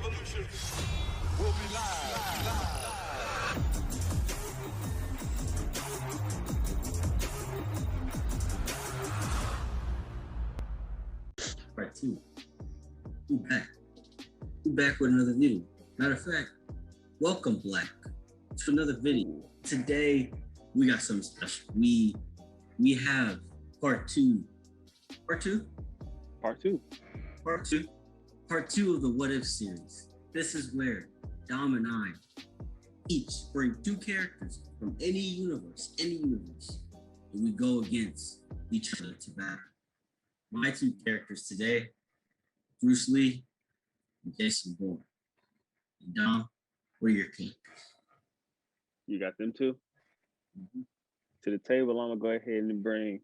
revolution will be live. Part two. We back. We back with another video. Matter of fact, welcome Black to another video. Today we got something special. We have part two. Part two of the What If series. This is where Dom and I each bring two characters from any universe, and we go against each other to battle. My two characters today, Bruce Lee and Jason Bourne. And Dom, what are your characters? You got them two? Mm-hmm. To the table, I'm gonna go ahead and bring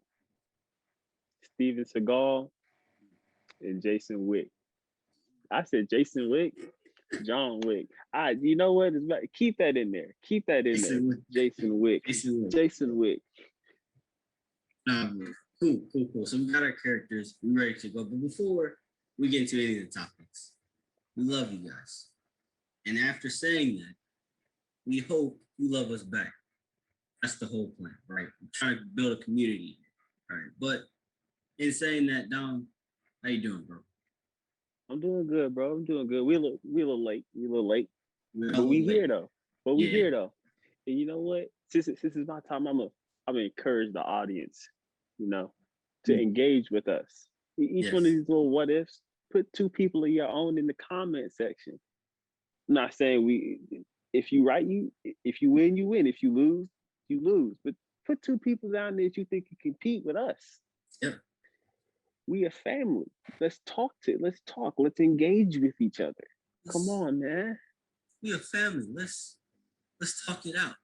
Steven Seagal and Jason Wick. I said Jason Wick, John Wick. You know what? Keep that in there. Keep that in there. Jason Wick. Jason Wick. Cool. So we got our characters. We're ready to go. But before we get into any of the topics, we love you guys. And after saying that, we hope you love us back. That's the whole plan, right? We're trying to build a community. All right. But in saying that, Dom, how you doing, bro? I'm doing good, bro. I'm doing good. We a little late. But we here though. And you know what? Since is my time, I'm gonna encourage the audience, to engage with us. Each one of these little what ifs, put two people of your own in the comment section. I'm not saying if you win, you win. If you lose, you lose. But put two people down there that you think can compete with us. Yeah. We a family. Let's talk. Let's engage with each other. Come on, man. We a family. Let's talk it out.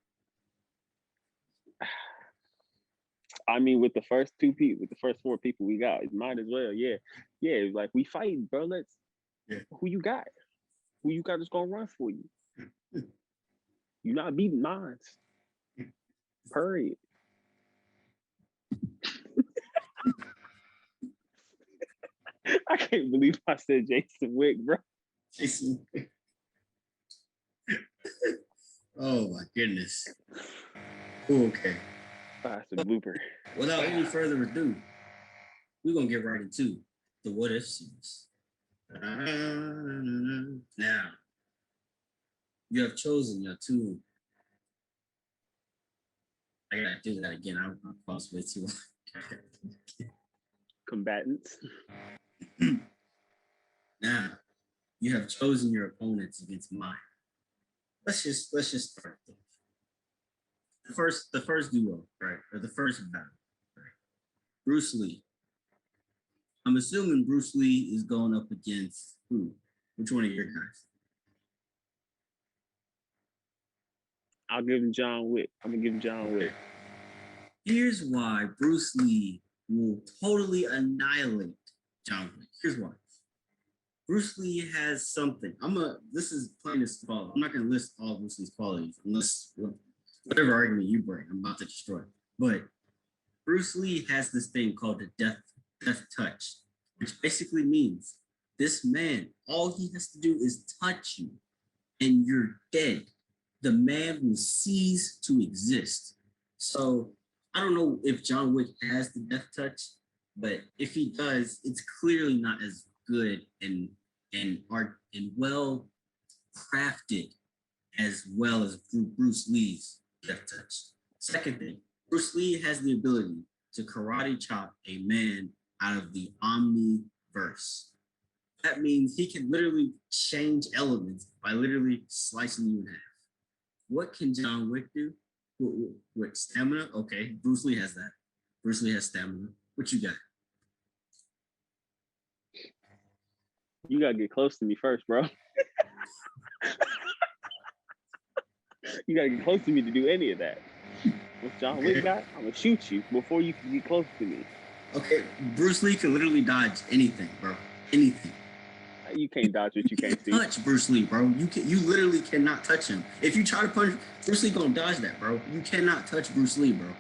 I mean, with the first four people we got, it might as well. Yeah. Like we fighting, bro. Who you got? Who you got is gonna run for you? You're not beating mine. Period. I can't believe I said Jason Wick, bro. Jason Wick. Oh my goodness. Okay. That's a blooper. Without any further ado, we're gonna get right into the What If series. Now, you have chosen your two. I gotta do that again. I paused way too long. Combatants. Now, you have chosen your opponents against mine. Let's just start there. The first duo, right? Or the first battle, right? Bruce Lee. I'm assuming Bruce Lee is going up against who? Which one of your guys? I'll give him John Wick. I'm gonna give him John Wick. Here's why Bruce Lee will totally annihilate John Wick. Here's why. Bruce Lee has something. This is plain as follow. I'm not gonna list all Bruce Lee's qualities unless whatever argument you bring, I'm about to destroy. But Bruce Lee has this thing called the death touch, which basically means this man, all he has to do is touch you and you're dead. The man will cease to exist. So I don't know if John Wick has the death touch, but if he does, it's clearly not as good and well crafted as well as Bruce Lee's death touch. Second thing, Bruce Lee has the ability to karate chop a man out of the omniverse. That means he can literally change elements by literally slicing you in half. What can John Wick do? With stamina? Okay, Bruce Lee has that. Bruce Lee has stamina. What you got? You gotta get close to me first, bro. You gotta get close to me to do any of that. What John Wick got, I'm gonna shoot you before you can get close to me. Okay, Bruce Lee can literally dodge anything, bro. Anything. You can't dodge what you can't see. Touch Bruce Lee, bro. You literally cannot touch him. If you try to punch Bruce Lee, gonna dodge that, bro. You cannot touch Bruce Lee, bro.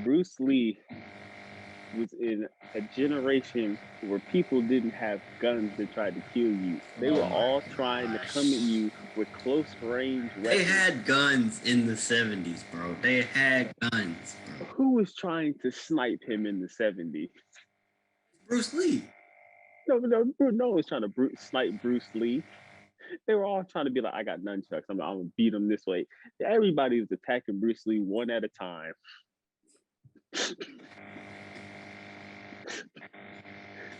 Bruce Lee was in a generation where people didn't have guns that tried to kill you. They were all trying to come at you with close range weapons. They had guns in the 70s, bro. They had guns, bro. Who was trying to snipe him in the 70s? Bruce Lee. No one was trying to snipe Bruce Lee. They were all trying to be like, I got nunchucks. I'm gonna beat him this way. Everybody was attacking Bruce Lee one at a time.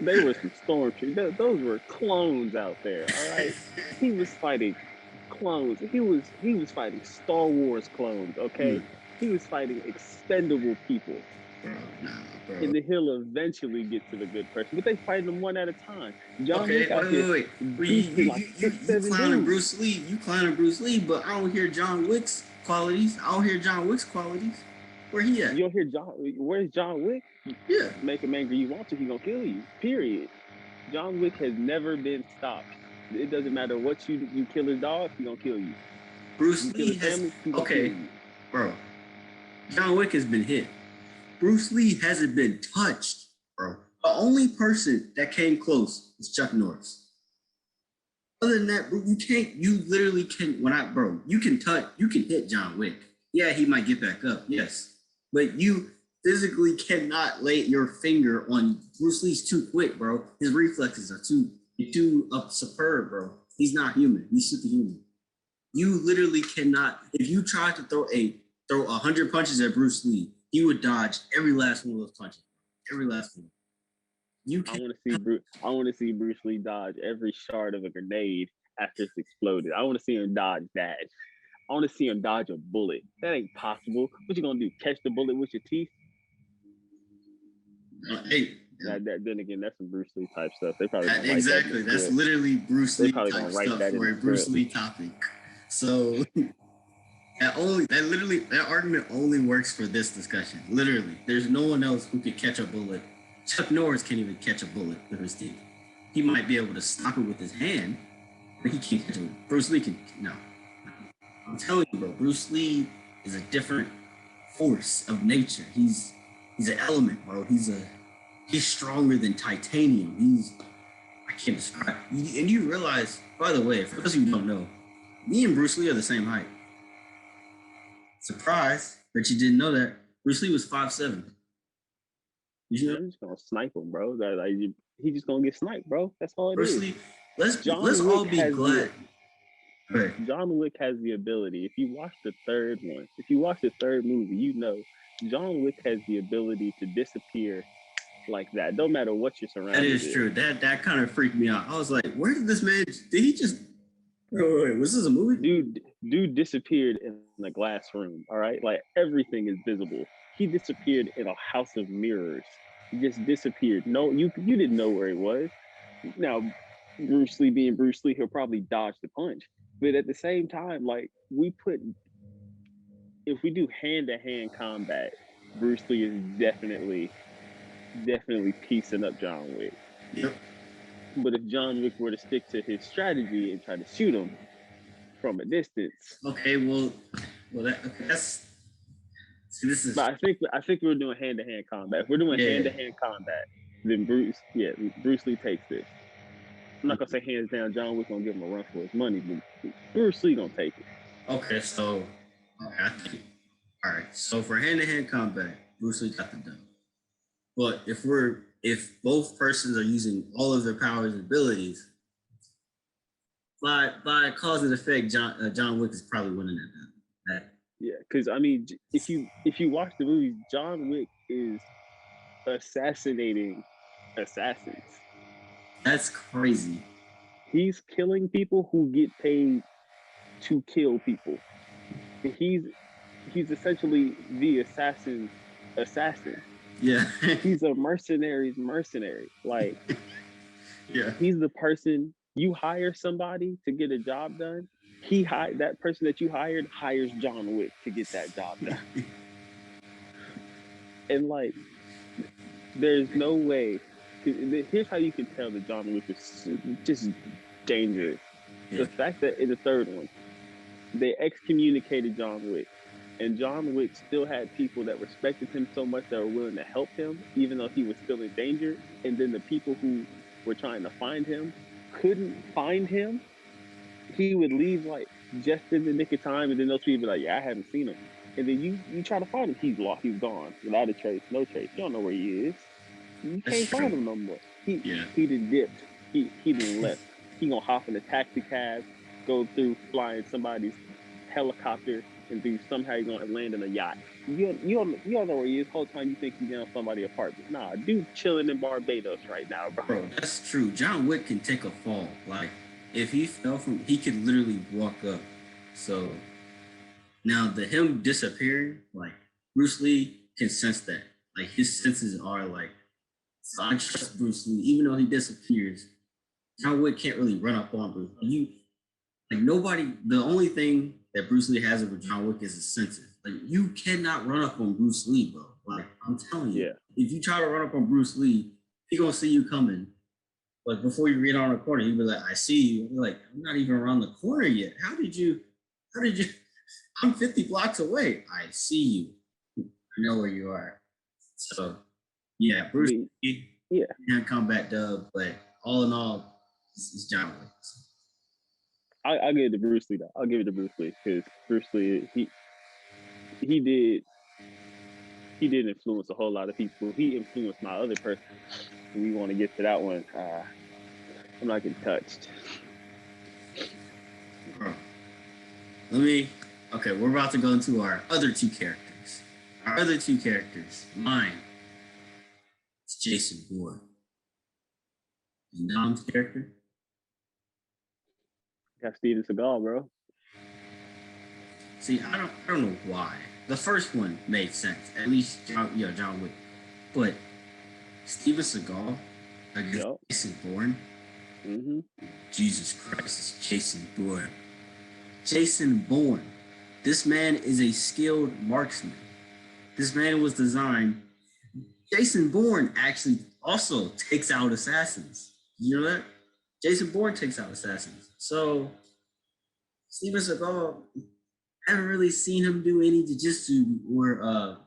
They were some stormtroopers. Those were clones out there. All right, he was fighting clones. He was fighting Star Wars clones. Okay, he was fighting expendable people. Bro. And then he'll eventually get to the good person, but they fight them one at a time. John Wick wait. You clowning Bruce Lee. You clowning Bruce Lee, but I don't hear John Wick's qualities. Where he at? You don't hear where's John Wick? Yeah. Make him angry you want to, he gonna kill you. Period. John Wick has never been stopped. It doesn't matter what you kill his dog, he gonna kill you. Bruce Lee has bro. John Wick has been hit. Bruce Lee hasn't been touched, bro. The only person that came close is Chuck Norris. Other than that, bro, you literally can, you can hit John Wick. Yeah, he might get back up, yes. But you physically cannot lay your finger on Bruce Lee's too quick, bro. His reflexes are too superb, bro. He's not human, he's superhuman. You literally cannot, if you try to throw 100 punches at Bruce Lee, he would dodge every last one of those punches. Every last one. I want to see Bruce Lee dodge every shard of a grenade after it's exploded. I want to see him dodge that. I want to see him dodge a bullet. That ain't possible. What you gonna do? Catch the bullet with your teeth? Then again, that's some Bruce Lee type stuff. They probably exactly. That's literally Bruce Lee type stuff for a Bruce Lee topic. So that argument only works for this discussion. Literally, there's no one else who could catch a bullet. Chuck Norris can't even catch a bullet with his teeth. He might be able to stop it with his hand, but he can't catch it. Bruce Lee can. No, I'm telling you, bro. Bruce Lee is a different force of nature. He's an element, bro. He's stronger than titanium. I can't describe. And you realize, by the way, for those of you who don't know, me and Bruce Lee are the same height. Surprise, but you didn't know that. Bruce Lee was 5'7". I'm just gonna snipe him, bro. He just gonna get sniped, bro. That's all it is. Bruce Lee, let's all be glad. John Wick has the ability. If you watch the third movie, you know John Wick has the ability to disappear like that. No matter what you're surrounded. That is true. That kind of freaked me out. I was like, where did this man? Did he just? Wait, was this a movie? Dude disappeared in a glass room. All right, like everything is visible. He disappeared in a house of mirrors. He just disappeared. No, you didn't know where he was. Now, Bruce Lee being Bruce Lee, he'll probably dodge the punch. But at the same time, like if we do hand-to-hand combat, Bruce Lee is definitely piecing up John Wick. Yep. But if John Wick were to stick to his strategy and try to shoot him from a distance, that's. See, this is. But I think we're doing hand-to-hand combat. If we're doing hand-to-hand combat, then Bruce Lee takes this. I'm not gonna say hands down John Wick gonna give him a run for his money, but Bruce Lee gonna take it. Okay, so I think. All right, so for hand-to-hand combat, Bruce Lee got the done. But if both persons are using all of their powers and abilities, by cause and effect, John Wick is probably winning that. Yeah, because I mean, if you watch the movies, John Wick is assassinating assassins. That's crazy. He's killing people who get paid to kill people. He's essentially the assassin. Yeah. He's a mercenary's mercenary. Like, yeah. He's the person you hire somebody to get a job done. That person that you hired hires John Wick to get that job done. And like, there's no way. Here's how you can tell that John Wick is just dangerous. Yeah. The fact that in the third one, they excommunicated John Wick. And John Wick still had people that respected him so much that were willing to help him, even though he was still in danger. And then the people who were trying to find him couldn't find him. He would leave like just in the nick of time, and then those people be like, "Yeah, I haven't seen him." And then you try to find him, he's lost, he's gone, without a trace, no trace. You don't know where he is. You can't find him no more. He done dipped. He done left. He gonna hop in a taxi cab, go through flying somebody's helicopter, and do somehow he's gonna land in a yacht. You don't know where he is. The whole time you think he's in somebody's apartment. Nah, dude chilling in Barbados right now, bro. Bro, that's true. John Wick can take a fall. Like if he fell from, he could literally walk up. So now him disappearing, like Bruce Lee can sense that. Like his senses are like, so I trust Bruce Lee, even though he disappears. John Wick can't really run up on Bruce. Nobody. The only thing that Bruce Lee has over John Wick is his senses. Like you cannot run up on Bruce Lee, bro. Like I'm telling you, if you try to run up on Bruce Lee, he gonna see you coming. Like before you get on the corner, he'd be like, "I see you." You're like, I'm not even around the corner yet. How did you? I'm 50 blocks away. I see you. I know where you are. So, yeah, Bruce Lee, can't combat dub, but all in all, it's John Wick. I'll give it to Bruce Lee though. I'll give it to Bruce Lee because Bruce Lee he did influence a whole lot of people. He influenced my other person. We want to get to that one. I'm not getting touched. Okay, we're about to go into our other two characters. Our other two characters. Mine is Jason Bourne. And Dom's character? Got Steven Seagal, bro. See, I don't know why. The first one made sense. At least John Wick. But Steven Seagal against Jason Bourne. Mm-hmm. Jesus Christ, it's Jason Bourne. Jason Bourne. This man is a skilled marksman. This man was designed. Jason Bourne actually also takes out assassins. You know that? Jason Bourne takes out assassins. So Steven Seagal, I haven't really seen him do any jiu-jitsu or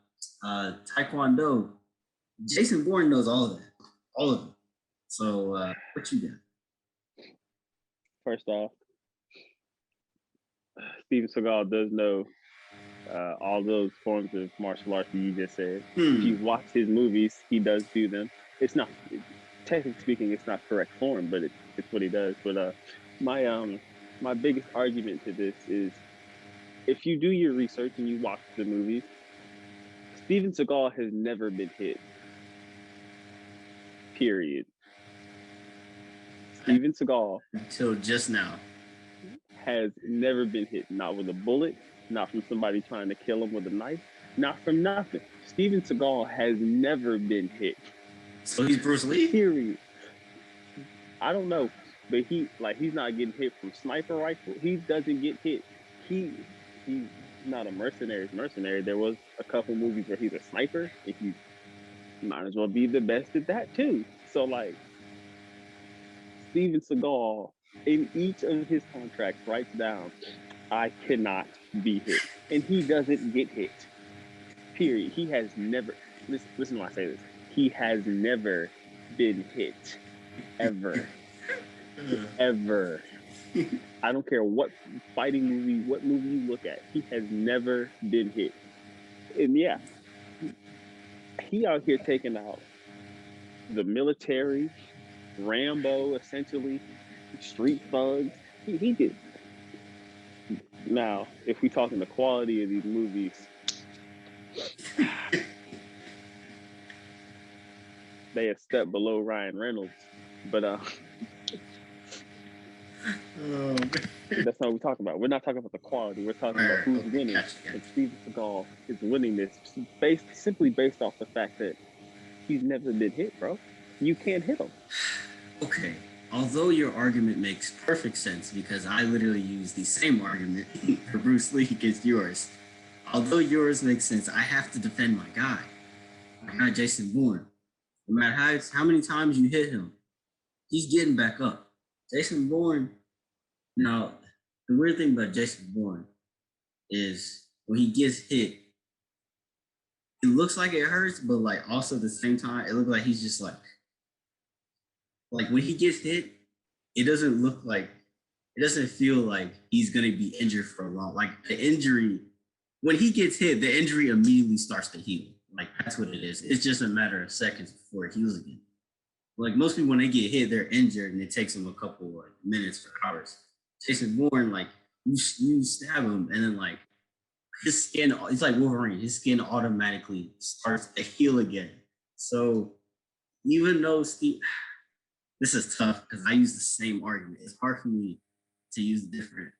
taekwondo. Jason Bourne knows all of that. All of it. So what you got? First off, Steven Seagal does know all those forms of martial arts that you just said. If you watch his movies, he does do them. It's not, technically speaking, it's not correct form, but it's what he does. But my biggest argument to this is, if you do your research and you watch the movies, Steven Seagal has never been hit. Period. Steven Seagal, until just now, has never been hit. Not with a bullet, not from somebody trying to kill him with a knife, not from nothing. Steven Seagal has never been hit. So he's Bruce Lee? Period. I don't know, but he's not getting hit from sniper rifle. He doesn't get hit. He's not a mercenary. There was a couple movies where he's a sniper, and he might as well be the best at that too. So like, Steven Seagal in each of his contracts writes down, I cannot be hit. And he doesn't get hit. Period. He has never, listen when I say this, he has never been hit. Ever. Ever. I don't care what fighting movie, what movie you look at, he has never been hit. And yeah, he out here taking out the military, Rambo, essentially, street thugs. He did. Now, if we talking the quality of these movies, they a step below Ryan Reynolds. But that's not what we're talking about. We're not talking about the quality. We're talking about who's winning. And Steven Seagal is winning this simply based off the fact that he's never been hit, bro. You can't hit him. Okay. Although your argument makes perfect sense, because I literally use the same argument for Bruce Lee against yours. Although yours makes sense, I have to defend my guy Jason Bourne. No matter how many times you hit him, he's getting back up. Jason Bourne. Now, the weird thing about Jason Bourne is when he gets hit, it looks like it hurts, but like also at the same time, it looks like he's just like when he gets hit, it doesn't look like it doesn't feel like he's gonna be injured for a long. Like the injury, when he gets hit, the injury immediately starts to heal. Like that's what it is. It's just a matter of seconds before it heals again. Like most people, when they get hit, they're injured, and it takes them a couple of minutes or hours. Jason Bourne, like you stab him, and then like his skin, it's like Wolverine. His skin automatically starts to heal again. So even though Steve, this is tough because I use the same argument. It's hard for me to use different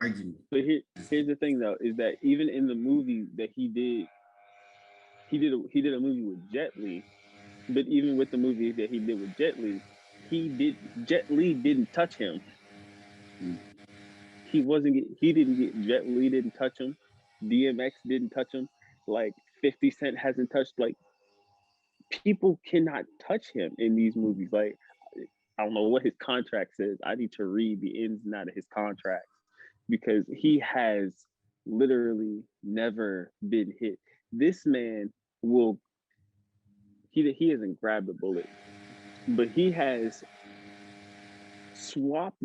arguments. But here's the thing though, is that even in the movie that he did a movie with Jet Li. But even with the movie that he did with Jet Li, Jet Li didn't touch him. He didn't get Jet Li didn't touch him. DMX didn't touch him. Like 50 Cent hasn't touched. Like people cannot touch him in these movies. Like I don't know what his contract says. I need to read the ins and outs of his contract because he has literally never been hit. This man will. He hasn't grabbed a bullet, but he has swapped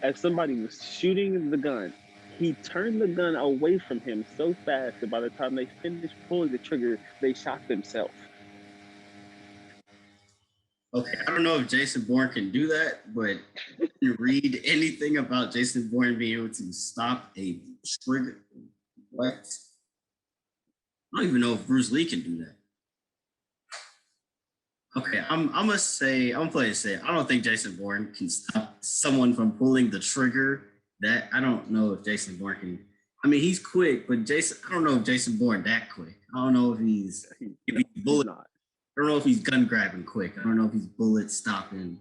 as somebody was shooting the gun, he turned the gun away from him so fast that by the time they finished pulling the trigger, they shot themselves. Okay, I don't know if Jason Bourne can do that, but you read anything about Jason Bourne being able to stop a trigger. What? I don't even know if Bruce Lee can do that. Okay, I'm gonna play it safe. I don't think Jason Bourne can stop someone from pulling the trigger. That I don't know if Jason Bourne can. I mean, he's quick, but I don't know if Jason Bourne that quick. I don't know if he's bullet. I don't know if he's gun grabbing quick. I don't know if he's bullet stopping.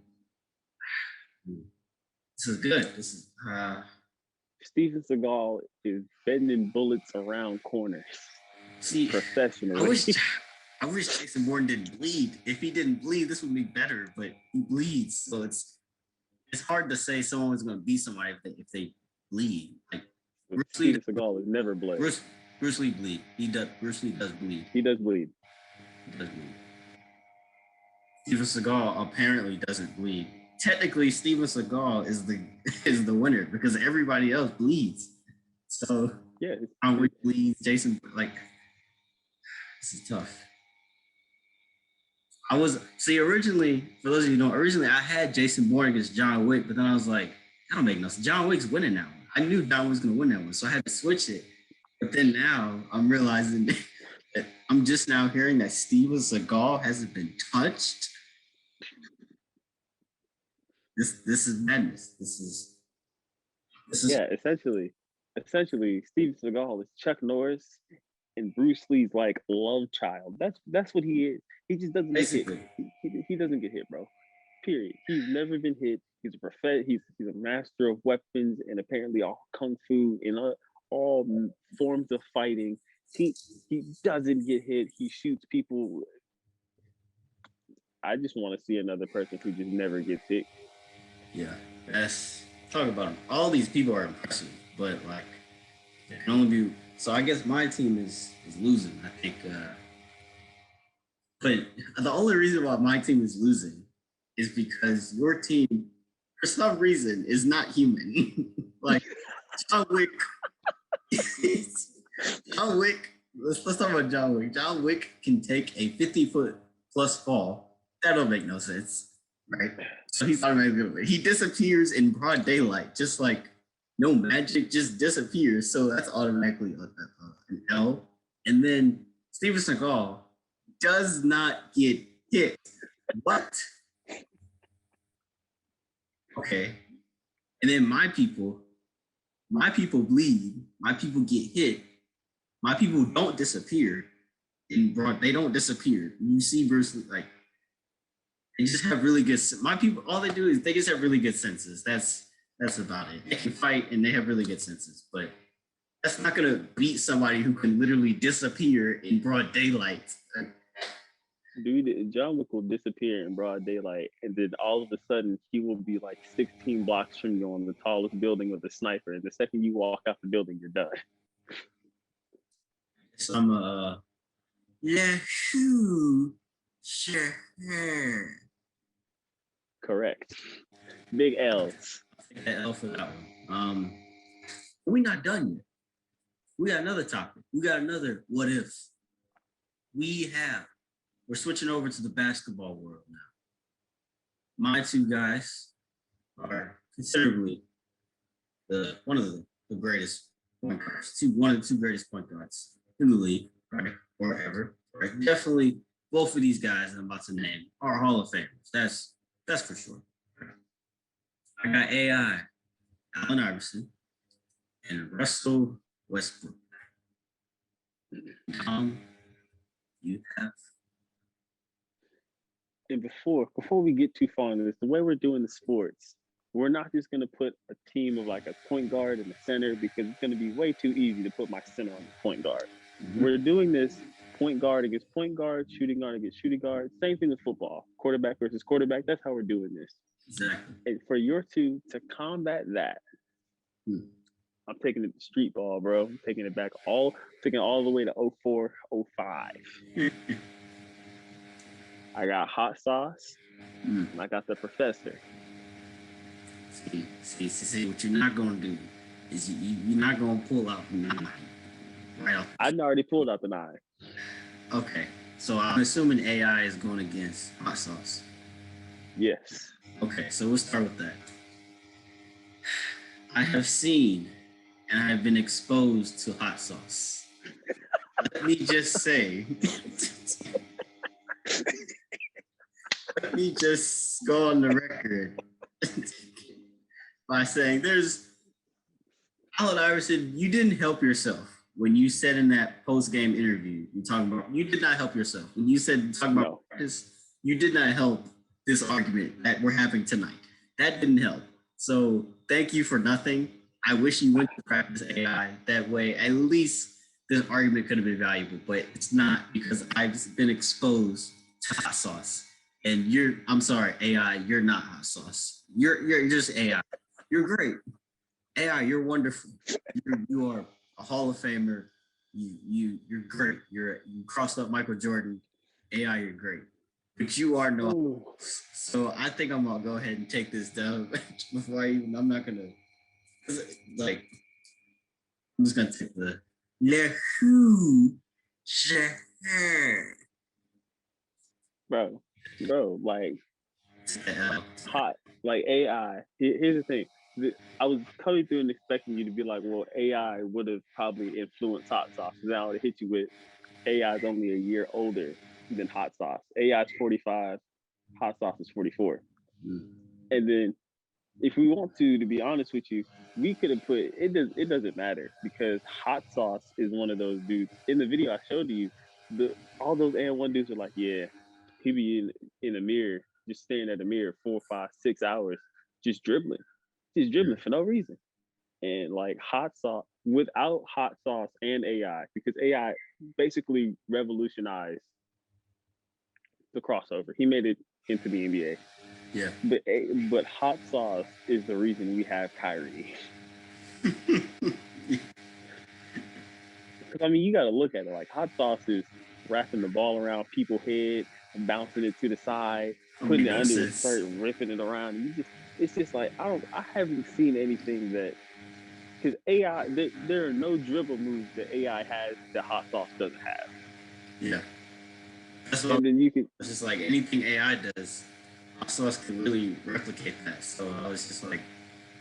This is good. This is Steven Seagal is bending bullets around corners. See, professionally. I wish Jason Bourne didn't bleed. If he didn't bleed, this would be better. But he bleeds, so it's hard to say someone was going to beat somebody if they bleed. Like Steven Seagal is never bled. Bruce Lee bleed. Bruce Lee does bleed. He does bleed. Steven Seagal apparently doesn't bleed. Technically, Steven Seagal is the winner because everybody else bleeds. So yeah, John Wick bleeds. Jason, like, this is tough. Originally, for those of you who know, I had Jason Bourne against John Wick, but then I was like, that don't make no sense. John Wick's winning that one. I knew John was going to win that one, so I had to switch it. But then now I'm realizing that I'm just now hearing that Steven Seagal hasn't been touched. This is madness. This is yeah. Essentially, Steven Seagal is Chuck Norris and Bruce Lee's like love child. That's what he is. He just doesn't get hit. He doesn't get hit, bro. Period. He's never been hit. He's a master of weapons and apparently all kung fu and all forms of fighting. He doesn't get hit. He shoots people. I just want to see another person who just never gets hit. Yeah, talk about them. All these people are impressive, but like they can only be. So I guess my team is losing. I think, but the only reason why my team is losing is because your team, for some reason, is not human. Like John Wick. John Wick. Let's talk about John Wick. John Wick can take a 50-foot plus fall. That don't make no sense, right? So he's automatically he disappears in broad daylight, just like no magic, just disappears. So that's automatically an L. And then Steven Seagal does not get hit. What? Okay. And then my people bleed. My people get hit. My people don't disappear. They don't disappear. You see Bruce Lee, like, they just have really good. My people, all they do is they just have really good senses. That's about it. They can fight and they have really good senses, but that's not gonna beat somebody who can literally disappear in broad daylight. Dude, John Wick will disappear in broad daylight, and then all of a sudden he will be like 16 blocks from you on the tallest building with a sniper. And the second you walk out the building, you're done. So I'm Yahoo! Sure. Correct. Big L's. Take that L for that one. We're not done yet. We got another topic. We got another what if. We're switching over to the basketball world now. My two guys are considerably one of the greatest point guards, one of the two greatest point guards in the league, right? Or ever, right? Definitely both of these guys I'm about to name are Hall of Famers. That's for sure. I got AI, Allen Iverson, and Russell Westbrook. You have. And before we get too far into this, the way we're doing the sports, we're not just going to put a team of like a point guard and a center because it's going to be way too easy to put my center on the point guard. Mm-hmm. We're doing this point guard against point guard, shooting guard against shooting guard. Same thing with football, quarterback versus quarterback. That's how we're doing this. Exactly. And for your two to combat that, I'm taking it to street ball, bro. I'm taking it back taking it all the way to 04, 05. I got hot sauce, and I got the professor. See, what you're not gonna do is you're not gonna pull out the 9 right off. I already pulled out the 9. Okay, so I'm assuming AI is going against hot sauce. Yes. Okay, so we'll start with that. I have seen and I have been exposed to hot sauce. Let me just say. Let me just go on the record by saying Allen Iverson, you didn't help yourself when you said in that post-game interview, you did not help yourself. When you said talking about practice, you did not help this argument that we're having tonight. That didn't help. So thank you for nothing. I wish you went to practice AI. That way, at least this argument could have been valuable, but it's not because I've been exposed to hot sauce. And I'm sorry, AI, you're not hot sauce. You're just AI. You're great. AI, you're wonderful. You are a Hall of Famer. You're great. You crossed up Michael Jordan. AI, you're great. But you are no. So I think I'm gonna go ahead and take this down before I'm not gonna I'm just gonna take the Bro, like hot, like AI. Here's the thing. I was coming through and expecting you to be like, well, AI would have probably influenced hot sauce. And I would have hit you with AI is only a year older than hot sauce. AI is 45, hot sauce is 44. And then if we want to be honest with you, we could have put it doesn't matter because hot sauce is one of those dudes. In the video I showed you, all those A1 dudes are like, yeah, he be in a mirror, just staring at the mirror 4, 5, 6 hours, just dribbling for no reason. And like hot sauce, without hot sauce and AI, because AI basically revolutionized the crossover. He made it into the NBA. Yeah. But hot sauce is the reason we have Kyrie. Because I mean, you got to look at it like hot sauce is wrapping the ball around people's head, bouncing it to the side, putting it under his shirt, ripping it around. And it's just like I haven't seen anything that because AI there are no dribble moves that AI has that hot sauce doesn't have. Yeah. That's what then you can. It's just like anything AI does. Hot sauce can really replicate that. So I was just like,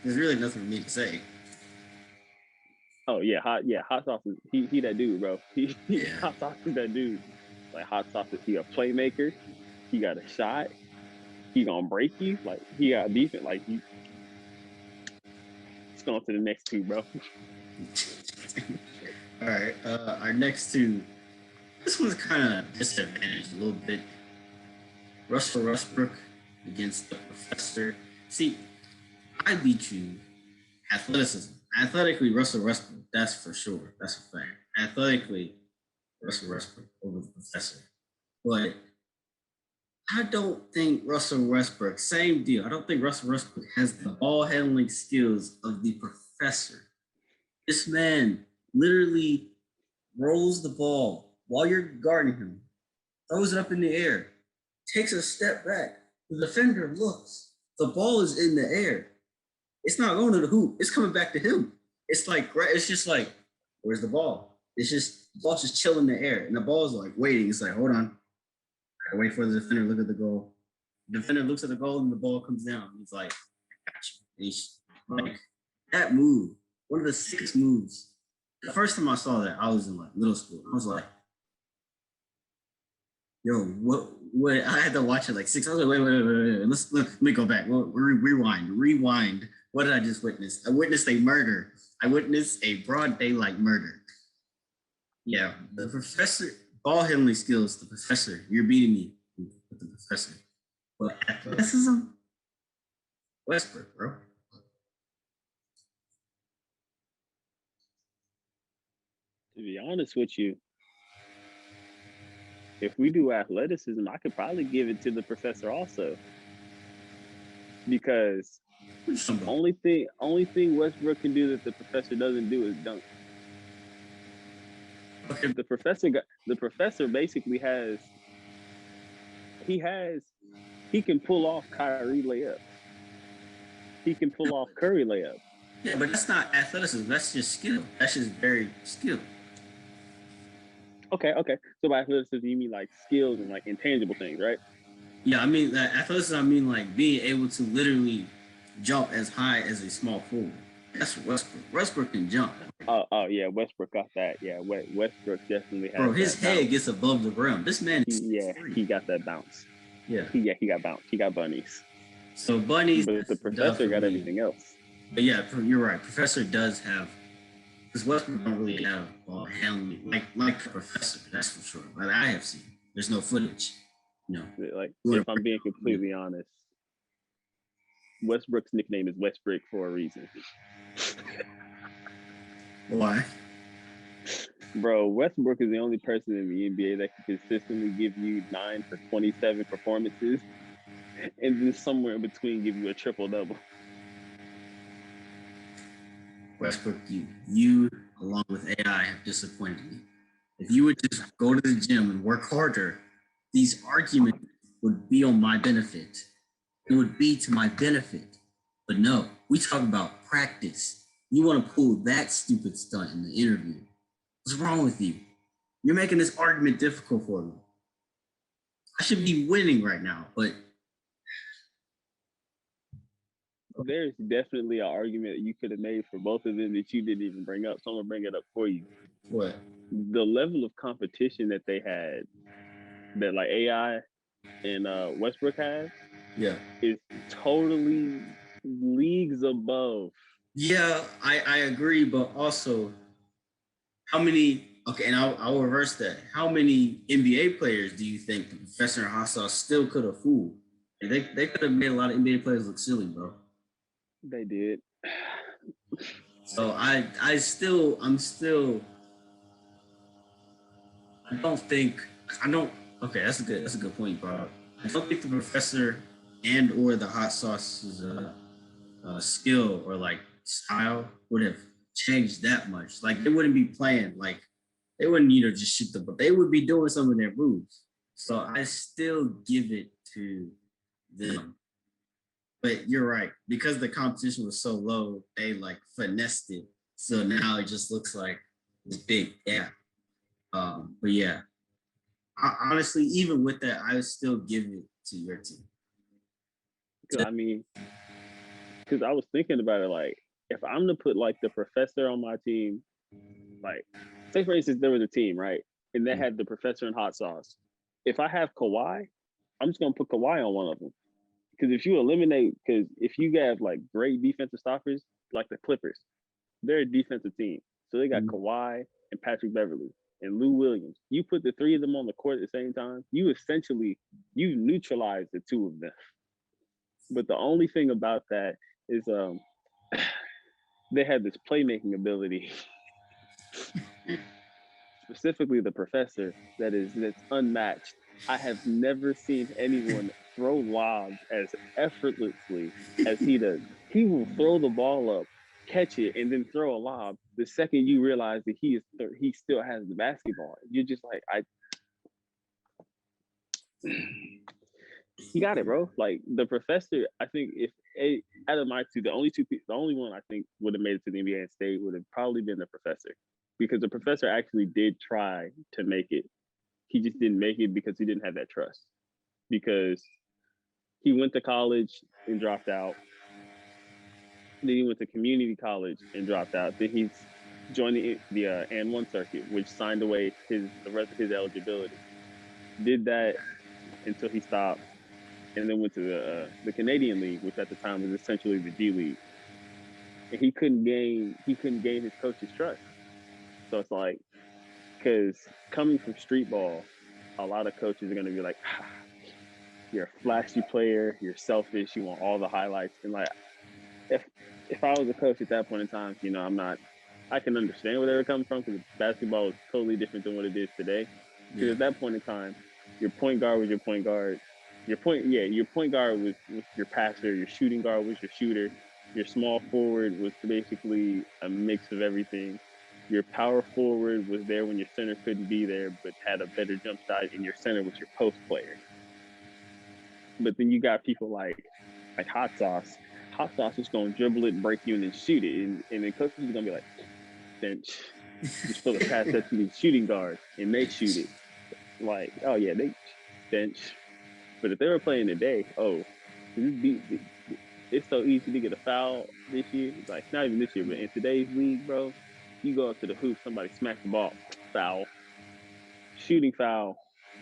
there's really nothing for me to say. Oh yeah, hot sauce is he that dude, bro. Hot sauce is that dude. Like hot sauce is he a playmaker. He got a shot. He gonna break you. Like he got defense. Like he. Let's go on to the next two, bro. All right, our next two. This one's kind of disadvantaged a little bit. Russell Westbrook against the professor. See, I beat you athleticism. Athletically, Russell Westbrook, that's for sure. That's a fact. Athletically, Russell Westbrook over the professor. But I don't think Russell Westbrook, same deal. I don't think Russell Westbrook has the ball handling skills of the professor. This man literally rolls the ball while you're guarding him, throws it up in the air, takes a step back. The defender looks. The ball is in the air. It's not going to the hoop. It's coming back to him. It's like, it's just like, where's the ball? It's just, the ball's just chilling in the air. And the ball's like waiting. It's like, hold on. I gotta wait for the defender to look at the goal. The defender looks at the goal and the ball comes down. He's like, I got you. He's like, that move, one of the 6 moves. The first time I saw that, I was in like middle school. I was like, yo, what? I had to watch it like 6. I was like, wait. Let me go back. Rewind. What did I just witness? I witnessed a murder. I witnessed a broad daylight murder. Yeah, the professor, ball handling skills, the professor. You're beating me with the professor. But athleticism, Westbrook, bro. To be honest with you, if we do athleticism, I could probably give it to the professor also. Because only thing Westbrook can do that the professor doesn't do is dunk. Okay. The professor basically he can pull off Kyrie layup. He can pull off Curry layup. Yeah, but that's not athleticism. That's just skill. That's just very skill. Okay. So by athleticism, you mean like skills and like intangible things, right? Yeah, I mean athleticism. I mean like being able to literally jump as high as a small forward. That's Westbrook. Westbrook can jump. Oh yeah, Westbrook got that. Yeah, Westbrook definitely has. Bro, his head bounce. gets above the rim. This man is he got that bounce. Yeah. He got bounce. He got bunnies. So bunnies. But the professor got everything else. But yeah, you're right. Professor does have, because Westbrook don't really have ball handling like the professor. That's for sure. Like I have seen. There's no footage. No. Like if I'm being completely honest, Westbrook's nickname is Westbrook for a reason. Why? Bro, Westbrook is the only person in the NBA that can consistently give you 9 for 27 performances and then somewhere in between give you a triple-double. Westbrook, you along with AI have disappointed me. If you would just go to the gym and work harder, these arguments would be on my benefit. It would be to my benefit. But no, we talk about practice. You want to pull that stupid stunt in the interview. What's wrong with you? You're making this argument difficult for me. I should be winning right now, but there's definitely an argument you could have made for both of them that you didn't even bring up. So I'm gonna bring it up for you. What? The level of competition that they had, that like AI and Westbrook had, is totally leagues above. Yeah, I agree, but also, how many? Okay, and I'll reverse that. How many NBA players do you think the professor and Hot Sauce still could have fooled? They could have made a lot of NBA players look silly, bro. They did. So I don't. Okay, that's a good point, bro. I don't think the professor and or the Hot Sauce's skill or like style would have changed that much. Like they wouldn't be playing like they wouldn't just shoot the ball. They would be doing some of their moves. So I still give it to them. But you're right, because the competition was so low, they like finessed it. So now it just looks like this big gap. But yeah, honestly, even with that, I would still give it to your team. I mean, because I was thinking about it, like if I'm to put like the professor on my team, like say for instance there was a team, right, and they had the professor and Hot Sauce. If I have Kawhi, I'm just gonna put Kawhi on one of them. Because if you have like great defensive stoppers, like the Clippers, they're a defensive team. So they got Kawhi and Patrick Beverly and Lou Williams. You put the 3 of them on the court at the same time, you neutralize the 2 of them. But the only thing about that is they had this playmaking ability. Specifically the professor that's unmatched. I have never seen anyone throw lobs as effortlessly as he does. He will throw the ball up catch it and then throw a lob. The second you realize that he still has the basketball, you're just like, he got it, bro. Like the professor, I think out of my two, the only one I think would have made it to the NBA and stayed would have probably been the professor, because the professor actually did try to make it. He just didn't make it because he didn't have that trust. Because he went to college and dropped out. Then he went to community college and dropped out. Then he's joined the and one circuit, which signed away the rest of his eligibility. Did that until he stopped, and then went to the Canadian League, which at the time was essentially the D League. And he couldn't gain his coach's trust. So it's like, because coming from street ball, a lot of coaches are going to be like, you're a flashy player, you're selfish, you want all the highlights. And like, if I was a coach at that point in time, you know, I can understand where they were coming from, because basketball was totally different than what it is today. Because at that point in time, your point guard was your point guard. Your point guard was your passer. Your shooting guard was your shooter. Your small forward was basically a mix of everything. Your power forward was there when your center couldn't be there, but had a better jump shot, and your center was your post player. But then you got people like Hot Sauce. Hot Sauce is going to dribble it and break you and then shoot it. And then coaches are going to be like, bench. Just throw the pass that to the shooting guard, and they shoot it. Like, oh yeah, they bench. But if they were playing today, it's so easy to get a foul this year. Like, not even this year, but in today's league, bro, you go up to the hoop, somebody smacks the ball, foul. Shooting foul,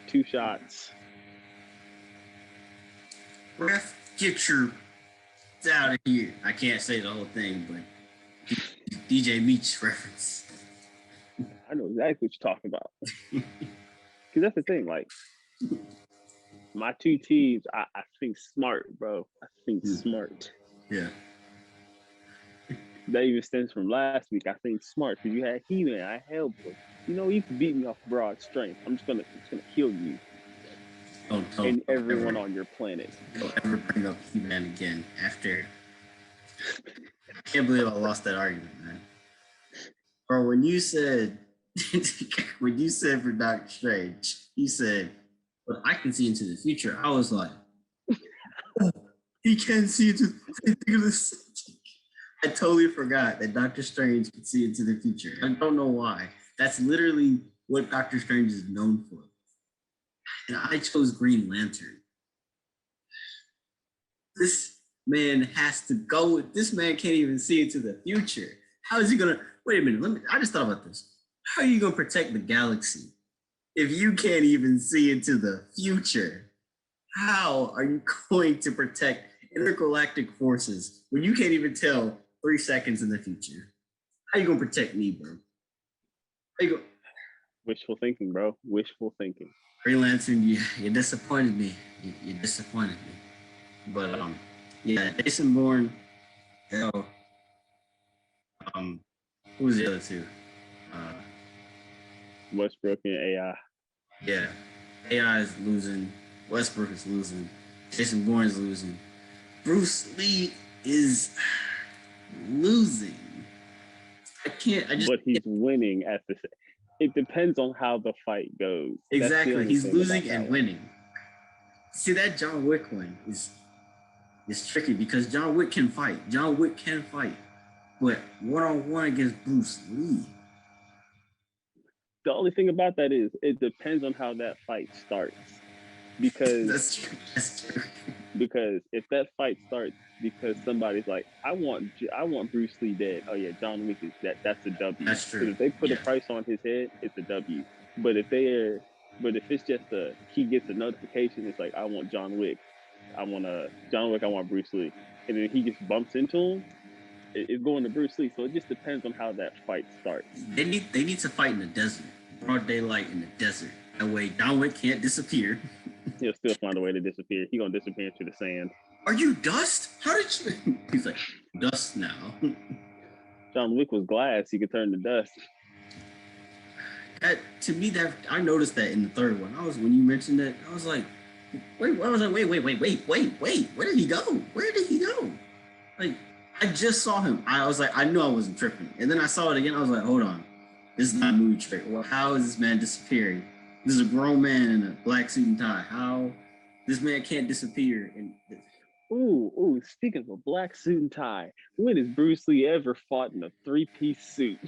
2 shots. Ref, get your out of here. I can't say the whole thing, but DJ Meach reference. I know exactly what you're talking about. Because that's the thing, like, my 2 teams, I think smart, bro. I think smart. Yeah. That even stems from last week. I think smart, because you had He-Man, I had Hellboy. You know, you can beat me off broad strength. I'm just gonna kill you. And everyone on your planet. Don't ever bring up He-Man again after. I can't believe I lost that argument, man. Bro, when you said for Doctor Strange, he said, "But I can see into the future." I was like, oh, he can see into the I totally forgot that Doctor Strange can see into the future. I don't know why. That's literally what Doctor Strange is known for. And I chose Green Lantern. This man has to go with, this man can't even see into the future. How is he gonna, wait a minute, I just thought about this. How are you gonna protect the galaxy if you can't even see into the future? How are you going to protect intergalactic forces when you can't even tell 3 seconds in the future? How you gonna protect me, bro? How you go? Wishful thinking, bro. Wishful thinking. Green Lantern, you disappointed me. You disappointed me. But yeah, Jason Bourne. Who was the other 2? Westbrook and AI. Yeah, AI is losing. Westbrook is losing. Jason Bourne is losing. Bruce Lee is losing. But he's winning at the same. It depends on how the fight goes. Exactly. He's losing and winning. See, that John Wick one is tricky, because John Wick can fight. John Wick can fight. But one-on-one against Bruce Lee. The only thing about that is it depends on how that fight starts. Because That's true. Because if that fight starts because somebody's like, I want Bruce Lee dead. Oh yeah, John Wick is that's a W. That's true. If they put a price on his head, it's a W. But if it's just he gets a notification, it's like, I want John Wick. I want Bruce Lee. And then he just bumps into him, it's going to Bruce Lee. So it just depends on how that fight starts. They need to fight in the desert. Broad daylight in the desert. That way John Wick can't disappear. He'll still find a way to disappear. He's gonna disappear into the sand. Are you dust? How did you? He's like, dust now. John Wick was glass. He could turn to dust. To me, that I noticed that in the third one. When you mentioned that, I was like, wait. Where did he go? Like, I just saw him. I was like, I knew I wasn't tripping. And then I saw it again. I was like, hold on. This is not a movie trick. Well, how is this man disappearing? This is a grown man in a black suit and tie. How this man can't disappear? And Ooh, speaking of a black suit and tie, when has Bruce Lee ever fought in a three-piece suit?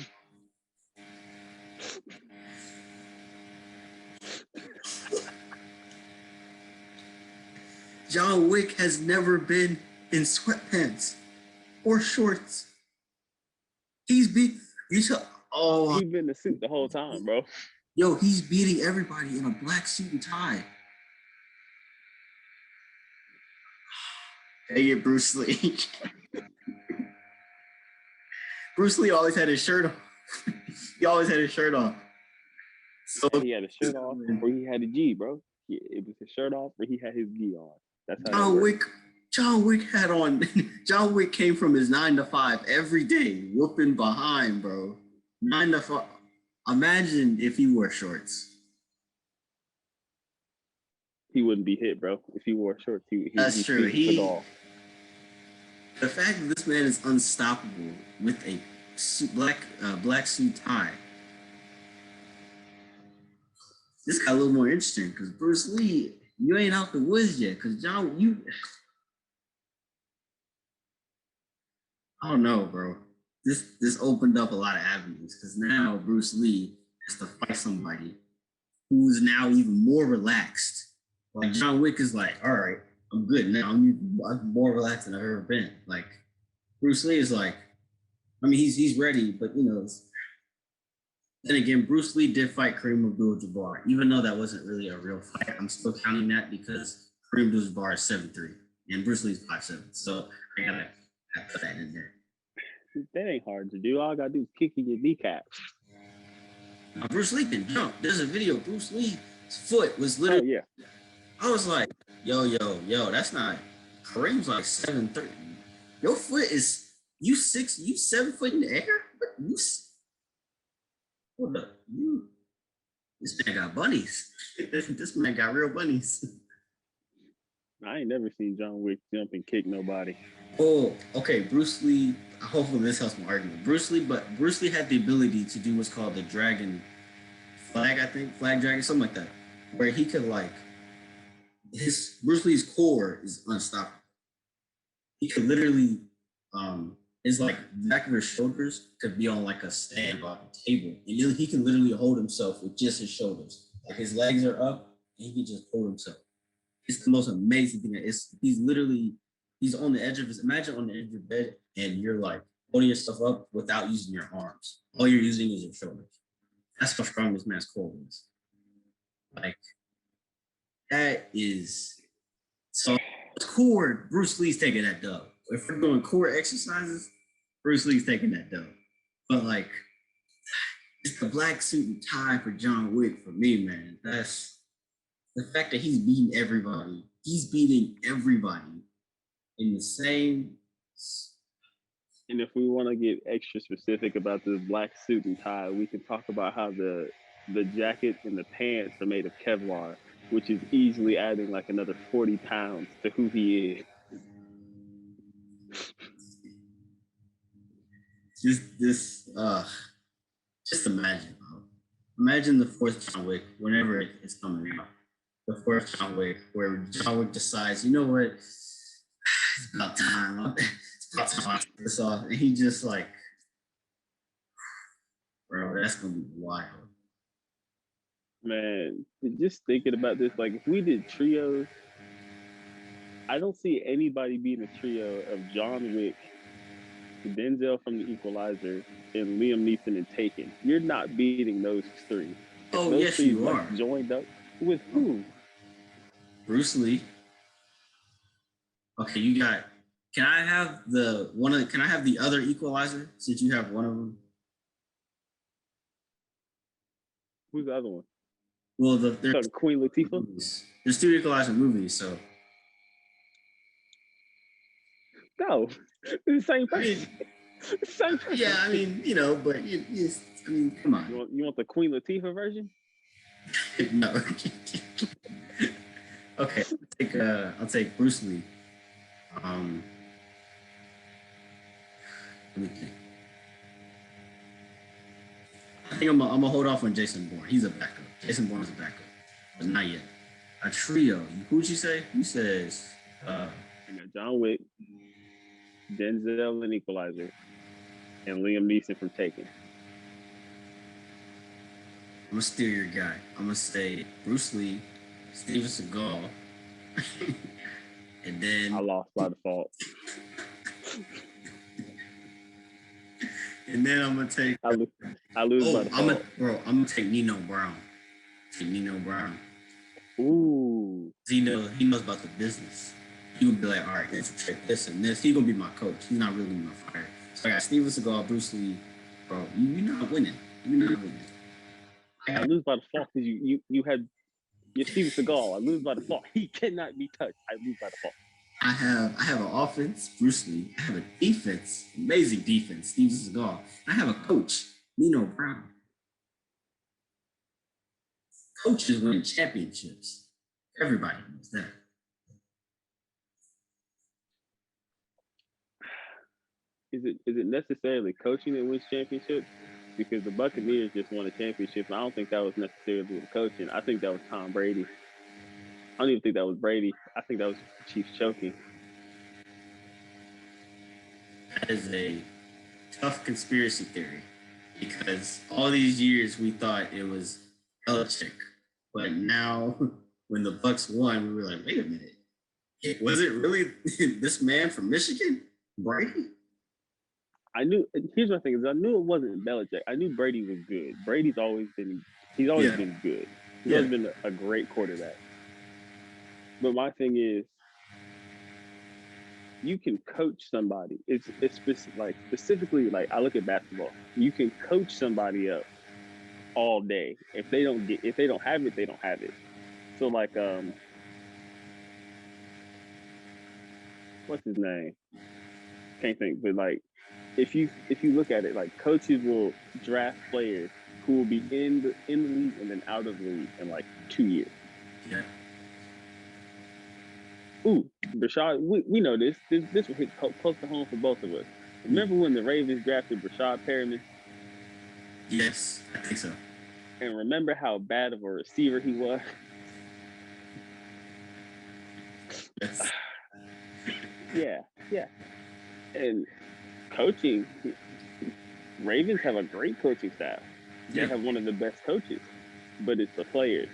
John Wick has never been in sweatpants or shorts. He's been he's been in the suit the whole time, bro. Yo, he's beating everybody in a black suit and tie. Hey, Bruce Lee. Bruce Lee always had his shirt on. He always had his shirt on. So he had a shirt off or he had a G, bro. It was his shirt off or he had his gi on. That's how John Wick had on. John Wick came from his 9 to 5 every day, whooping behind, bro. 9 to 5. Imagine if he wore shorts. He wouldn't be hit, bro. If he wore shorts, That's true. The fact that this man is unstoppable with a black suit tie. This got a little more interesting because Bruce Lee, you ain't out the woods yet. Because I don't know, bro. This opened up a lot of avenues because now Bruce Lee has to fight somebody who's now even more relaxed. Like John Wick is like, all right, I'm good now. I'm more relaxed than I've ever been. Like Bruce Lee is like, I mean, he's ready, but you know. Then again, Bruce Lee did fight Kareem Abdul-Jabbar, even though that wasn't really a real fight. I'm still counting that because Kareem Abdul-Jabbar is 7'3", and Bruce Lee's 5'7", so I gotta put that in there. That ain't hard to do. All I gotta do is kick in your kneecaps. Bruce Lee can jump. There's a video. Bruce Lee's foot was literally. Oh, yeah. I was like, yo, that's not. Kareem's like 7'3". Your foot is you 7 foot in the air. What you? Hold up, this man got bunnies. This man got real bunnies. I ain't never seen John Wick jump and kick nobody. Oh, okay. Bruce Lee. Hopefully, this helps my argument. Bruce Lee had the ability to do what's called the dragon flag. I think flag dragon, something like that, where he could like Bruce Lee's core is unstoppable. He could literally his like back of his shoulders could be on like a stand on a table, and he can literally hold himself with just his shoulders. Like his legs are up, and he can just hold himself. It's the most amazing thing. He's on the edge of his. Imagine on the edge of your bed, and you're like holding yourself up without using your arms. All you're using is your shoulders. That's how strong this man's core is. Like that is so core. Bruce Lee's taking that dub. If we're doing core exercises, Bruce Lee's taking that dub. But like, it's the black suit and tie for John Wick for me, man. That's the fact that he's beating everybody. He's beating everybody in the same. And if we want to get extra specific about this black suit and tie, we can talk about how the jacket and the pants are made of Kevlar, which is easily adding like another 40 pounds to who he is. Just imagine, bro. Imagine the fourth John Wick whenever it's coming out. The fourth John Wick, where John Wick decides, you know what, it's about time. It's about time to take this off, and he just like, bro, that's gonna be wild. Man, just thinking about this, like if we did trios, I don't see anybody being a trio of John Wick, Denzel from The Equalizer, and Liam Neeson in Taken. You're not beating those three. Oh, those yes, three, you like, are. Joined up with who? Bruce Lee. Okay, you got. Can I have the other Equalizer since you have one of them? Who's the other one? Well, there's Queen Latifah. There's 2 Equalizer movies, so. No, it's the same person. Same person. Yeah, I mean, you know, but come on. You want the Queen Latifah version? No. Okay, I'll take Bruce Lee. Let me think. I think I'm gonna hold off on Jason Bourne. He's a backup. Jason Bourne is a backup, but not yet. A trio. Who'd you say? You says I got John Wick, Denzel and Equalizer, and Liam Neeson from Taken. I'm gonna steal your guy. I'm gonna say Bruce Lee, Steven Seagal, and then I lost by default. And then I'm gonna take. I lose by default. I'm gonna take Nino Brown. Nino Brown. Ooh. He knows about the business. He would be like, all right, infiltrate this and this. He's gonna be my coach. He's not really my fire. So I got Steven Seagal, Bruce Lee. Bro, you're not winning. You're not winning. I lose by default because you had your Steven Seagal. I lose by default. He cannot be touched. I lose by default. I have an offense, Bruce Lee. I have a defense, amazing defense, Steven Seagal. I have a coach, Nino Brown. Coaches win championships. Everybody knows that. Is it necessarily coaching that wins championships? Because the Buccaneers just won a championship. And I don't think that was necessarily the coaching. I think that was Tom Brady. I don't even think that was Brady. I think that was Chiefs choking. That is a tough conspiracy theory because all these years we thought it was Belichick, but now when the Bucs won, we were like, wait a minute, was it really this man from Michigan, Brady? I knew. Here's my thing: is I knew it wasn't Belichick. I knew Brady was good. Brady's always been. He's always been good. He's always been a great quarterback. But my thing is, you can coach somebody. It's specifically like I look at basketball. You can coach somebody up all day. If they don't have it, they don't have it. So like what's his name? Can't think, but like if you look at it, like coaches will draft players who will be in the league and then out of the league in like 2 years. Yeah. Ooh, Rashad, we know this. This will hit close to home for both of us. Remember when the Ravens drafted Rashad Perriman? Yes, I think so. And remember how bad of a receiver he was? Yes. Yeah. And coaching, Ravens have a great coaching staff. They have one of the best coaches, but it's the players.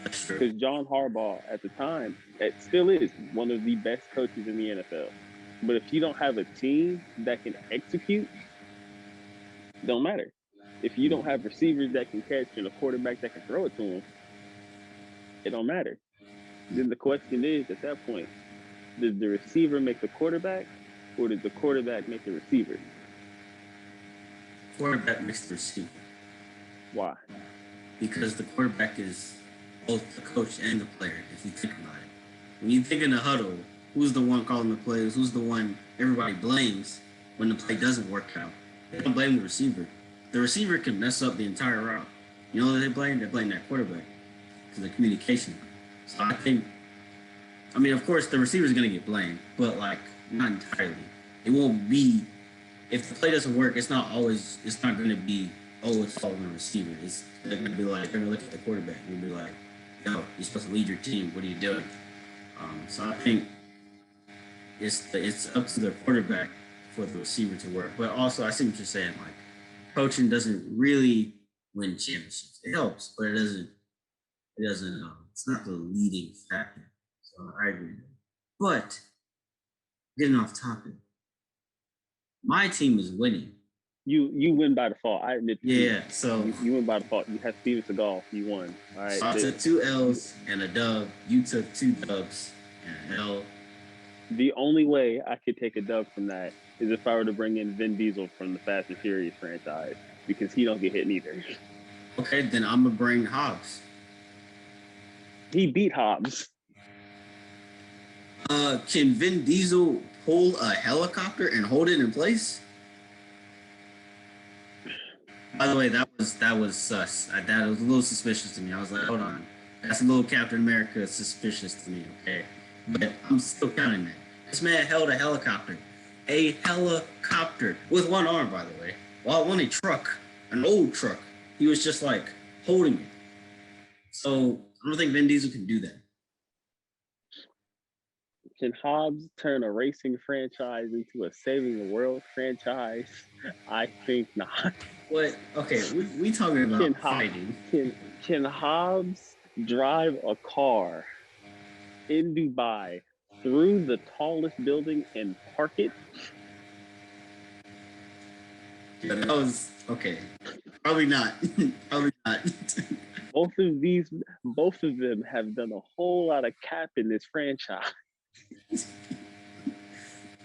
That's true. Because John Harbaugh at the time, it still is one of the best coaches in the NFL. But if you don't have a team that can execute, it don't matter. If you don't have receivers that can catch and a quarterback that can throw it to them, it don't matter. Then the question is, at that point, does the receiver make the quarterback or does the quarterback make the receiver? Quarterback makes the receiver. Why? Because the quarterback is both the coach and the player, if you think about it. When you think in the huddle, who's the one calling the plays? Who's the one everybody blames when the play doesn't work out? They don't blame the receiver. The receiver can mess up the entire route. You know what they blame? They blame that quarterback because of communication. So I think, of course, the receiver is going to get blamed, but like not entirely. It won't be, if the play doesn't work, it's not going to be, oh, it's all on the receiver. They're going to be like, they're going to look at the quarterback and be like, yo, you're supposed to lead your team. What are you doing? So I think it's up to the quarterback for the receiver to work. But also, I see what you're saying. Like, coaching doesn't really win championships. It helps, but it doesn't. It's not the leading factor. So I agree. But getting off topic, my team is winning. You win by default. I admit. Yeah. So you win by default. You have Steven Seagal. You won. All right. So I took 2 L's and a dub. You took 2 dubs and an L. The only way I could take a dub from that is if I were to bring in Vin Diesel from the Fast and Furious franchise, because he don't get hit neither. Okay, then I'm gonna bring Hobbs. He beat Hobbs. Can Vin Diesel pull a helicopter and hold it in place? By the way, that was sus. That was a little suspicious to me. I was like, hold on, that's a little Captain America suspicious to me. Okay, but I'm still counting that. This man held a helicopter a helicopter with one arm, by the way, while on a truck, an old truck. He was just like holding it. So I don't think Vin Diesel can do that. Can Hobbs turn a racing franchise into a saving the world franchise? I think not. What? Okay, we talking about fighting. Can Hobbs drive a car in Dubai through the tallest building and park it? Yeah, that was okay. Probably not. Probably not. Both of them have done a whole lot of cap in this franchise.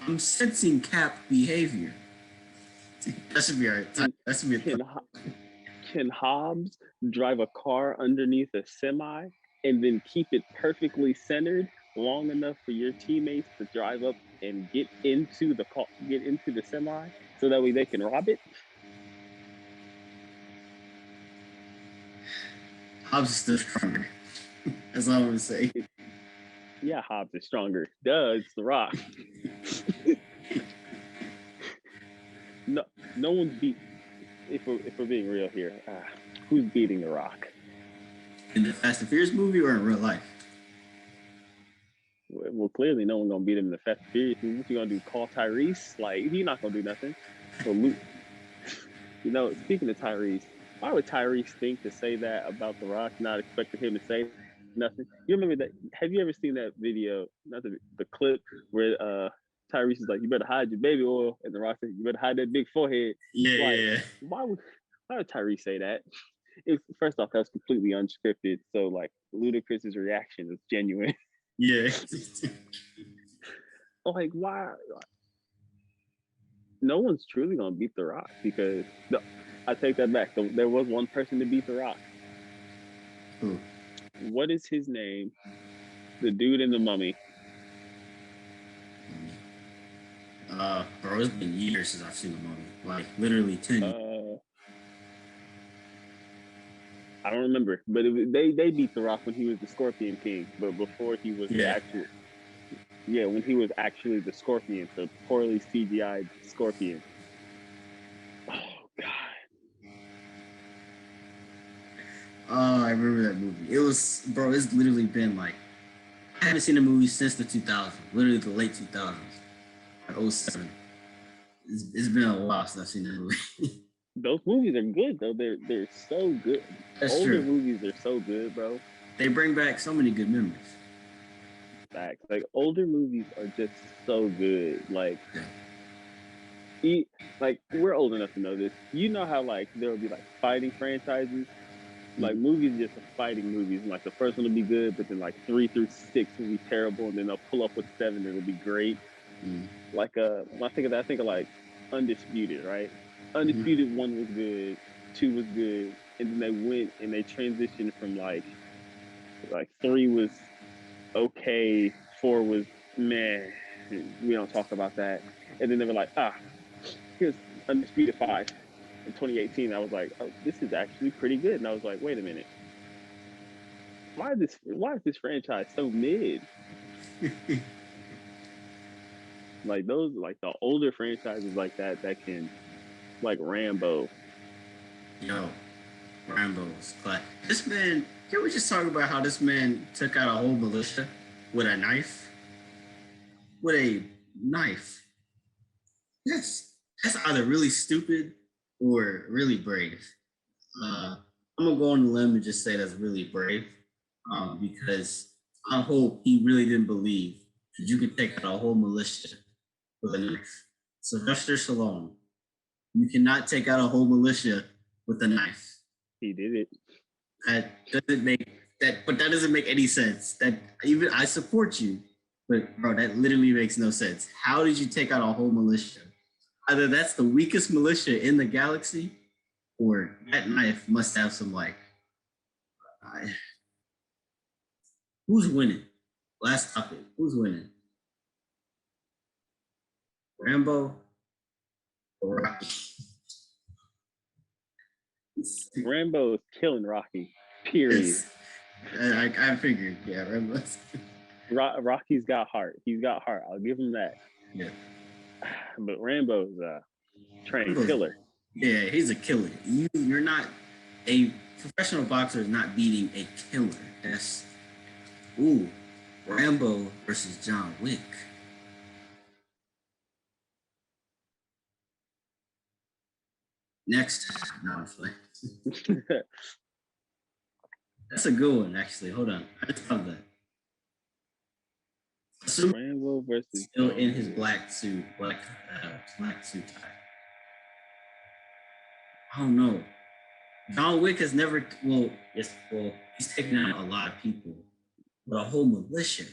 I'm sensing Cap behavior. That should be alright. That should be Can Hobbs drive a car underneath a semi and then keep it perfectly centered long enough for your teammates to drive up and get into the semi so that way they can rob it? Hobbs is still stronger. That's all I'm gonna say. Yeah, Hobbs is stronger. Duh, it's The Rock. No one's beat. If we're being real here, who's beating The Rock? In the Fast and Furious movie or in real life? Well, clearly no one's gonna beat him in the Fast and Furious movie. What you gonna do? Call Tyrese? Like, he's not gonna do nothing. So Luke, speaking of Tyrese, why would Tyrese think to say that about The Rock, not expecting him to say nothing? You remember that? Have you ever seen that video? Not the clip where Tyrese is like, "You better hide your baby oil," and The Rock says, "You better hide that big forehead." Yeah. Why would Tyrese say that? First off, that was completely unscripted. So like, Ludacris's reaction is genuine. Yeah. Like, why? No one's truly gonna beat The Rock because I take that back. There was one person to beat The Rock. Who? What is his name? The dude in The Mummy. Bro, it's been years since I've seen The Mummy. Like literally 10 years. I don't remember, but they beat The Rock when he was the Scorpion King, but before he was when he was actually the Scorpion, the poorly CGI'd Scorpion. Oh God. Oh, I remember that movie. It's literally been like, I haven't seen a movie since the 2000s, literally the late 2000s, like 07. It's been a while since I've seen that movie. Those movies are good though. They're so good. That's Older true. movies are so good, bro. They bring back so many good memories. Facts. Like, older movies are just so good. Like, we're old enough to know this. You know how like there will be like fighting franchises. Like, movies just are fighting movies. And, like, the first one will be good, but then like 3 through 6 will be terrible, and then they'll pull up with 7 and it'll be great. Like when I think of that, I think of like Undisputed, right? Undisputed 1 was good, 2 was good, and then they went and they transitioned from like 3 was okay, 4 was meh. We don't talk about that. And then they were like, here's Undisputed 5. In 2018, I was like, oh, this is actually pretty good. And I was like, wait a minute. Why is this franchise so mid? Like, those, like the older franchises like that can, like Rambo. Yo, Rambo's class. This man, can we just talk about how this man took out a whole militia with a knife? With a knife. Yes. That's either really stupid or really brave. I'm gonna go on the limb and just say that's really brave, because I hope he really didn't believe that you could take out a whole militia with a knife. Sylvester Stallone, you cannot take out a whole militia with a knife. He did it. But that doesn't make any sense. That even I support you, but bro, that literally makes no sense. How did you take out a whole militia? Either that's the weakest militia in the galaxy, or that knife must have some like. Who's winning? Last topic. Who's winning? Rambo or Rocky? Rambo is killing Rocky. Period. Yes. I figured. Yeah, Rambo. Rocky's got heart. He's got heart. I'll give him that. Yeah. But Rambo's a trained killer. Yeah, he's a killer. You're not a professional boxer is not beating a killer. That's Rambo versus John Wick. Next, no, I'm playing. That's a good one, actually. Hold on, I just love that. Rambo versus still in his black suit tie. I don't know. John Wick has never. He's taken out a lot of people, but a whole militia.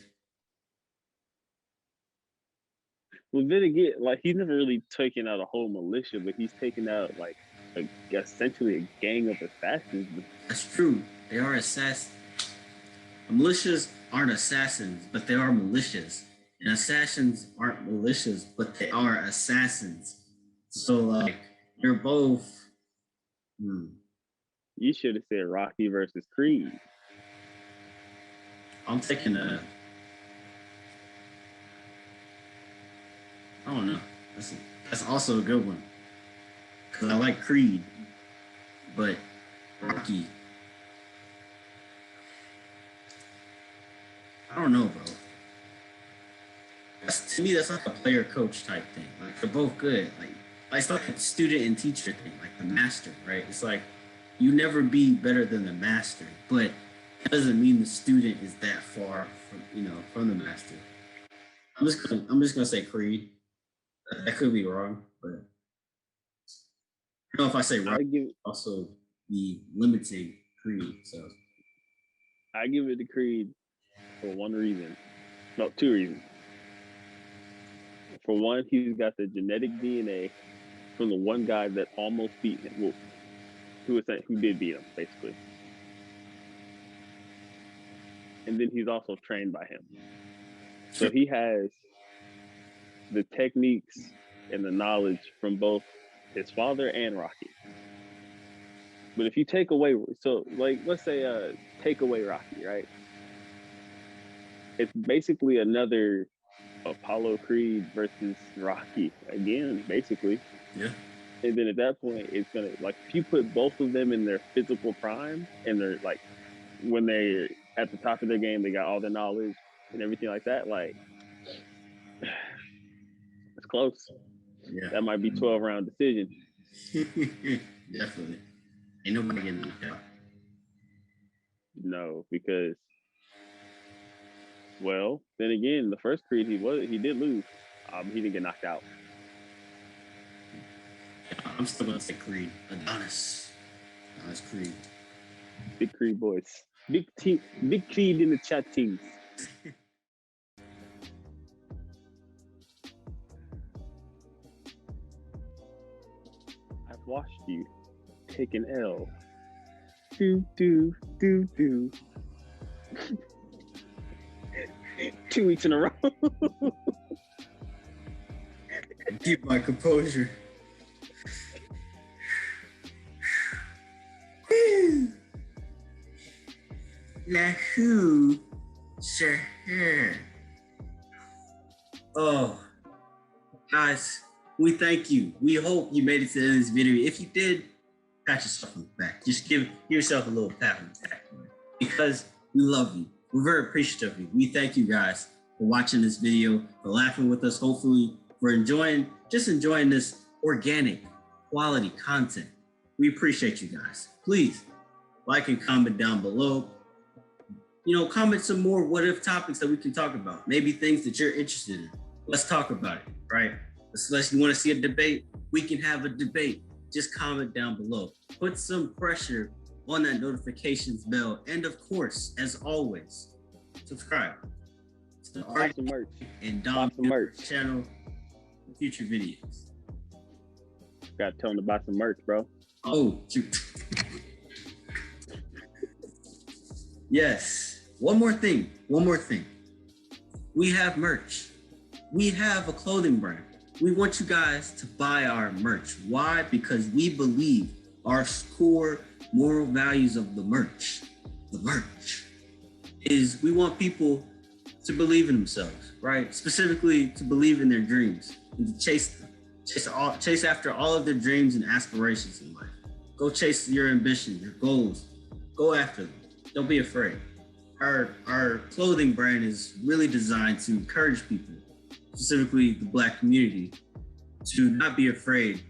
Well, then again, like he's never really taken out a whole militia, but he's taken out like essentially a gang of assassins. That's true. They are assassins. Militias aren't assassins, but they are militias. And assassins aren't militias, but they are assassins. So like they're both. You should have said Rocky versus Creed. I'm taking I don't know. That's also a good one. Because I like Creed. But Rocky. I don't know, bro. To me, that's like a player coach type thing. Like they're both good. Like it's like a student and teacher thing, like the master, right? It's like you never be better than the master, but that doesn't mean the student is that far from the master. I'm just gonna say Creed. That could be wrong, but I don't know if I say right. Also be limiting Creed. So I give it to Creed for one reason. No, two reasons. For one, he's got the genetic DNA from the one guy that almost beat him. Well, who did beat him, basically. And then he's also trained by him. So he has the techniques and the knowledge from both his father and Rocky. But if you take away, so like, let's say take away Rocky, right? It's basically another Apollo Creed versus Rocky again, basically. Yeah. And then at that point, it's gonna like if you put both of them in their physical prime and they're like when they're at the top of their game, they got all their knowledge and everything like that. Like it's close. Yeah. That might be 12-round decision. Definitely. Ain't nobody getting knocked out. No, because well, then again, the first Creed he did lose. He didn't get knocked out. I'm still gonna say Creed. Adonis Creed. Big Creed boys. Big Creed in the chat teams. I've watched you take an L. Do. 2 weeks in a row. Keep my composure. Now who, sir? Oh, guys, we thank you. We hope you made it to the end of this video. If you did, pat yourself on the back. Just give yourself a little pat on the back, because we love you. We're very appreciative of you. We thank you guys for watching this video, for laughing with us. Hopefully, for enjoying this organic, quality content. We appreciate you guys. Please like and comment down below. Comment some more what if topics that we can talk about. Maybe things that you're interested in. Let's talk about it, right? Unless you want to see a debate, we can have a debate. Just comment down below. Put some pressure on that notifications bell. And of course, as always, subscribe to the Art merch and Dom merch channel for future videos. Got to tell them to buy some merch, bro. Oh, shoot. Yes. One more thing. We have merch. We have a clothing brand. We want you guys to buy our merch. Why? Because we believe our core moral values of the merch is we want people to believe in themselves, right? Specifically to believe in their dreams. and to chase them. Chase after all of their dreams and aspirations in life. Go chase your ambition, your goals. Go after them. Don't be afraid. Our clothing brand is really designed to encourage people, specifically the Black community, to not be afraid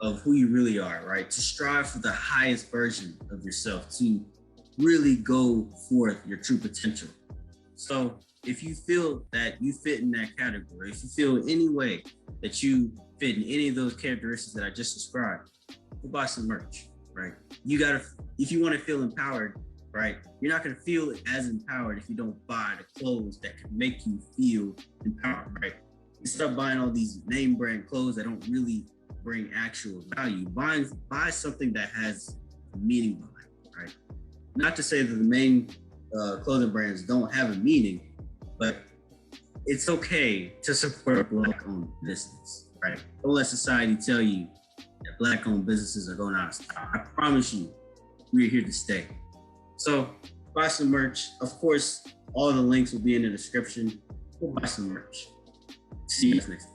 of who you really are, right? To strive for the highest version of yourself, to really go forth your true potential. So if you feel that you fit in that category, if you feel any way that you fit in any of those characteristics that I just described, go buy some merch, right? If you want to feel empowered, right? You're not going to feel as empowered if you don't buy the clothes that can make you feel empowered, right? You start buying all these name brand clothes that don't really bring actual value. Buy something that has meaning behind it, right? Not to say that the main clothing brands don't have a meaning, but it's okay to support Black-owned business, right? Don't let society tell you that Black-owned businesses are going out of style. I promise you, we're here to stay. So buy some merch. Of course, all the links will be in the description. Go buy some merch. See you guys next time.